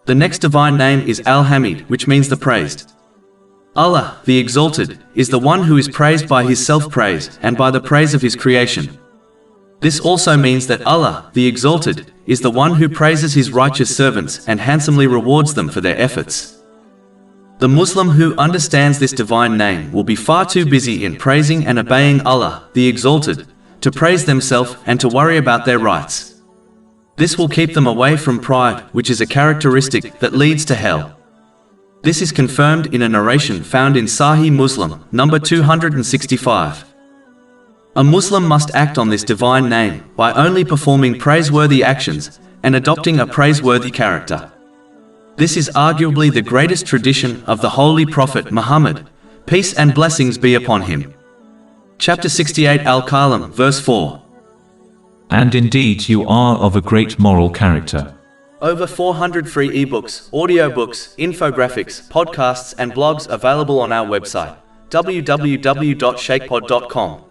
The next divine name is Al-Hameed, which means the praised. Allah, the Exalted, is the one who is praised by His self-praise and by the praise of His creation. This also means that Allah, the Exalted, is the one who praises His righteous servants and handsomely rewards them for their efforts. The Muslim who understands this divine name will be far too busy in praising and obeying Allah, the Exalted, to praise themselves and to worry about their rights. This will keep them away from pride, which is a characteristic that leads to hell. This is confirmed in a narration found in Sahih Muslim, number 265. A Muslim must act on this divine name by only performing praiseworthy actions and adopting a praiseworthy character. This is arguably the greatest tradition of the Holy Prophet Muhammad, peace and blessings be upon him. Chapter 68 Al-Kalam, verse 4. And indeed you are of a great moral character. Over 400 free ebooks, audiobooks, infographics, podcasts and blogs available on our website, www.shaykhpod.com.